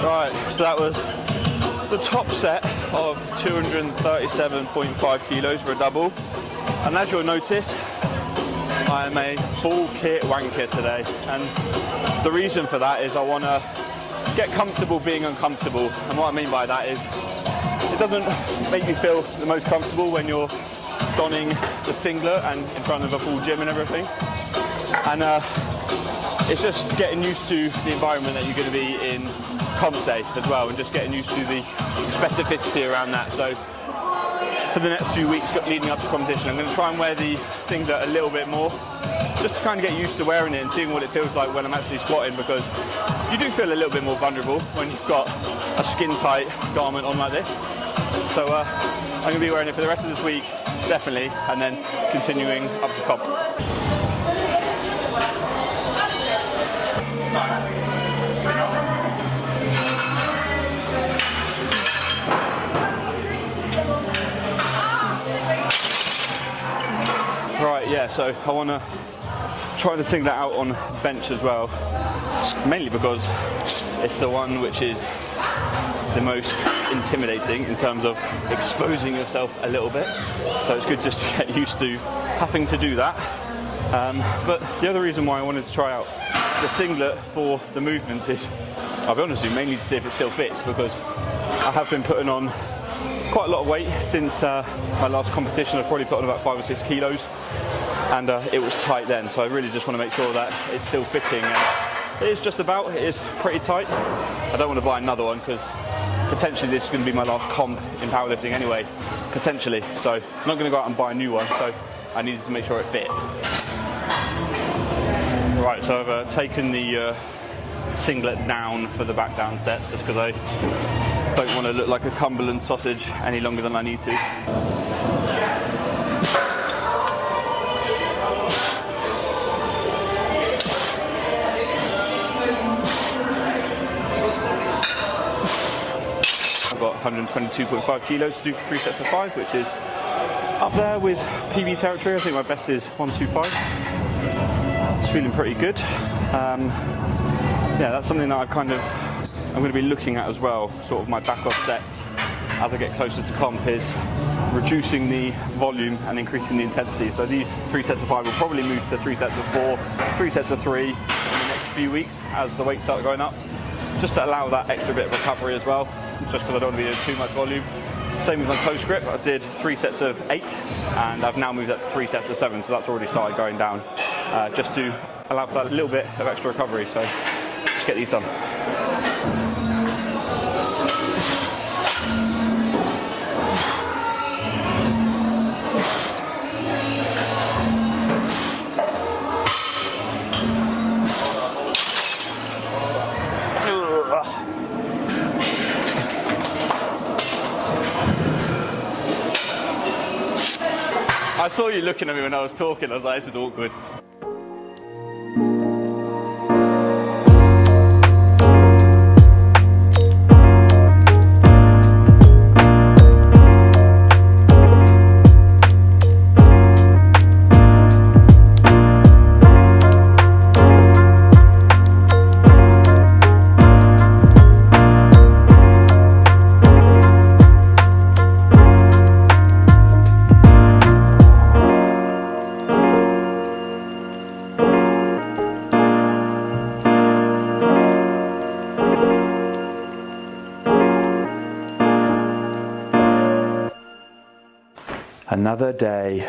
Right, so that was the top set of 237.5 kilos for a double. And as you'll notice, I am a full kit wanker today. And the reason for that is I want to get comfortable being uncomfortable. And what I mean by that is it doesn't make you feel the most comfortable when you're donning the singlet and in front of a full gym and everything. And it's just getting used to the environment that you're going to be in comp day as well, and just getting used to the specificity around that. So for the next few weeks leading up to competition, I'm going to try and wear the singlet a little bit more, just to kind of get used to wearing it and seeing what it feels like when I'm actually squatting, because you do feel a little bit more vulnerable when you've got a skin tight garment on like this. So I'm going to be wearing it for the rest of this week, definitely, and then continuing up to comp. Right, yeah, so I want to try to sing that out on bench as well, mainly because it's the one which is the most intimidating in terms of exposing yourself a little bit, so it's good just to get used to having to do that. But the other reason why I wanted to try out the singlet for the movements is, I'll be honest with you, mainly to see if it still fits, because I have been putting on quite a lot of weight since my last competition. I've probably put on about 5 or 6 kilos, and it was tight then, so I really just want to make sure that it's still fitting, and it is just about, it is pretty tight. I don't want to buy another one because potentially this is going to be my last comp in powerlifting anyway, potentially, so I'm not going to go out and buy a new one, so I needed to make sure it fit. Right, so I've taken the singlet down for the back down sets, just because I don't want to look like a Cumberland sausage any longer than I need to. I've got 122.5 kilos to do for 3 sets of 5, which is up there with PB territory. I think my best is 125. It's feeling pretty good. Yeah, that's something that I'm going to be looking at as well, sort of my back off sets as I get closer to comp, is reducing the volume and increasing the intensity. So these 3 sets of 5 will probably move to 3 sets of 4, 3 sets of 3 in the next few weeks as the weights start going up, just to allow that extra bit of recovery as well, just because I don't want to be doing too much volume. Same with my close grip. I did 3 sets of 8, and I've now moved up to 3 sets of 7, so that's already started going down, just to allow for that little bit of extra recovery. So let's get these done. I saw you looking at me when I was talking. I was like, this is awkward. Another day,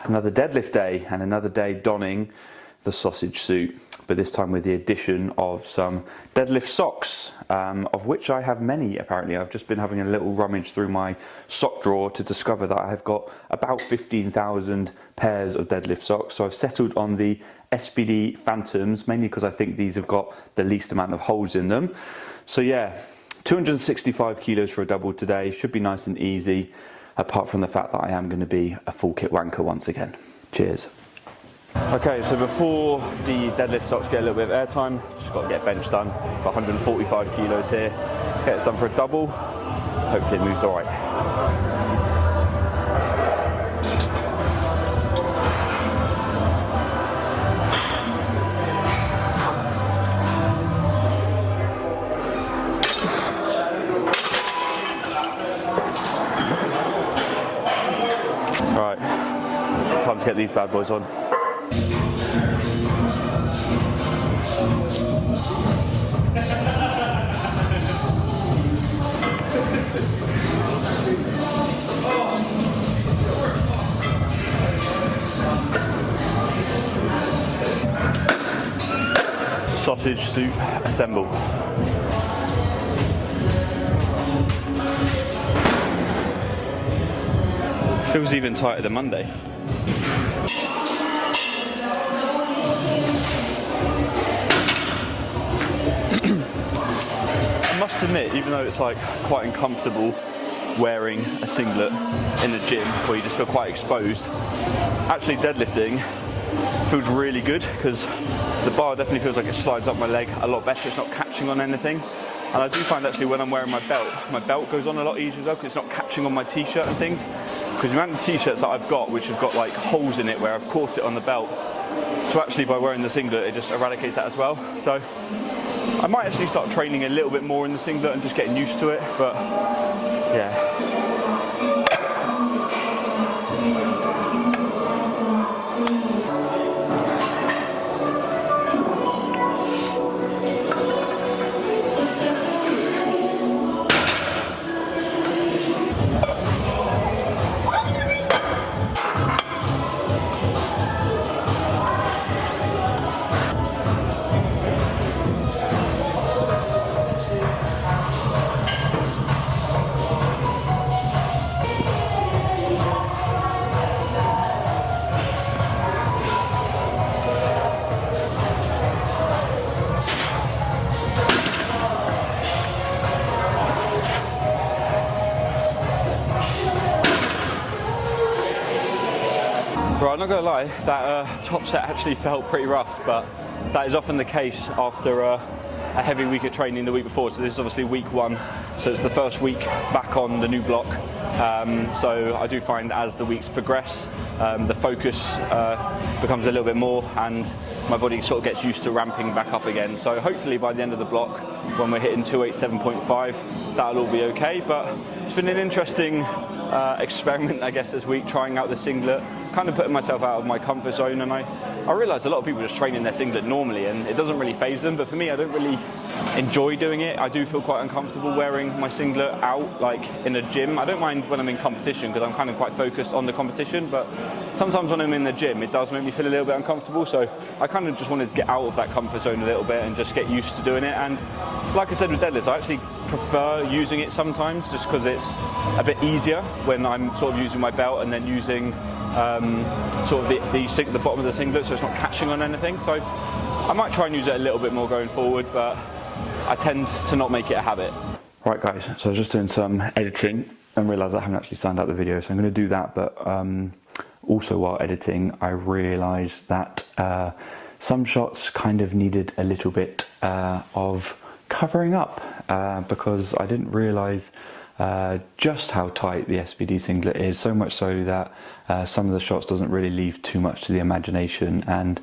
another deadlift day, and another day donning the sausage suit, but this time with the addition of some deadlift socks, of which I have many apparently. I've just been having a little rummage through my sock drawer to discover that I have got about 15,000 pairs of deadlift socks. So I've settled on the SPD Phantoms, mainly because I think these have got the least amount of holes in them. So yeah, 265 kilos for a double today, should be nice and easy, apart from the fact that I am going to be a full kit wanker once again. Cheers. Okay, so before the deadlift socks get a little bit of airtime, just got to get bench done. Got 145 kilos here. Get it done for a double. Hopefully it moves all right. to get these bad boys on. Sausage suit assemble. Feels even tighter than Monday. I must admit, even though it's like quite uncomfortable wearing a singlet in the gym where you just feel quite exposed, actually deadlifting feels really good because the bar definitely feels like it slides up my leg a lot better. It's not catching on anything. And I do find actually when I'm wearing my belt goes on a lot easier as well because it's not catching on my t-shirt and things. Because the amount of t-shirts that I've got, which have got like holes in it where I've caught it on the belt. So actually by wearing the singlet, it just eradicates that as well. So I might actually start training a little bit more in the singlet and just getting used to it, but yeah. Right, I'm not going to lie, that top set actually felt pretty rough, but that is often the case after a heavy week of training the week before. So this is obviously week 1, so it's the first week back on the new block. So I do find as the weeks progress, the focus becomes a little bit more and my body sort of gets used to ramping back up again. So hopefully by the end of the block, when we're hitting 287.5, that'll all be okay. But it's been an interesting experiment, I guess, this week, trying out the singlet, kind of putting myself out of my comfort zone. And I realise a lot of people just train in their singlet normally and it doesn't really faze them, but for me, I don't really enjoy doing it. I do feel quite uncomfortable wearing my singlet out, like in a gym. I don't mind when I'm in competition because I'm kind of quite focused on the competition, but sometimes when I'm in the gym, it does make me feel a little bit uncomfortable. So I kind of just wanted to get out of that comfort zone a little bit and just get used to doing it. And like I said with deadlifts, I actually prefer using it sometimes just because it's a bit easier when I'm sort of using my belt and then using sort of the bottom of the singlet so it's not catching on anything. So I might try and use it a little bit more going forward, but I tend to not make it a habit. Right guys, so I was just doing some editing and realised I haven't actually signed out the video, so I'm going to do that. But also while editing, I realised that some shots kind of needed a little bit of covering up because I didn't realise just how tight the SBD singlet is, so much so that some of the shots doesn't really leave too much to the imagination. And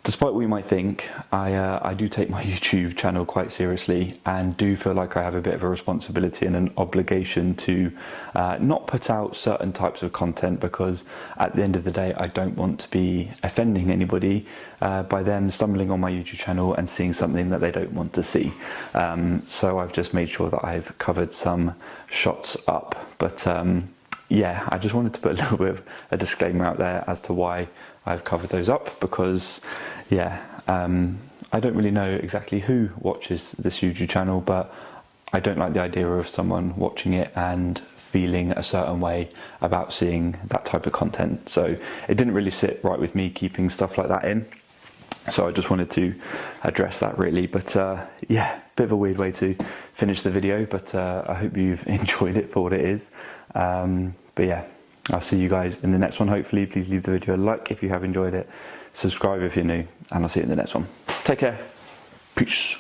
despite what you might think, I do take my YouTube channel quite seriously and do feel like I have a bit of a responsibility and an obligation to not put out certain types of content, because at the end of the day I don't want to be offending anybody by them stumbling on my YouTube channel and seeing something that they don't want to see. So I've just made sure that I've covered some shots up. But yeah, I just wanted to put a little bit of a disclaimer out there as to why I've covered those up, because yeah, I don't really know exactly who watches this YouTube channel, but I don't like the idea of someone watching it and feeling a certain way about seeing that type of content. So it didn't really sit right with me keeping stuff like that in. So I just wanted to address that really. But yeah, bit of a weird way to finish the video, but I hope you've enjoyed it for what it is. But yeah, I'll see you guys in the next one. Hopefully, please leave the video a like if you have enjoyed it. Subscribe if you're new, and I'll see you in the next one. Take care. Peace.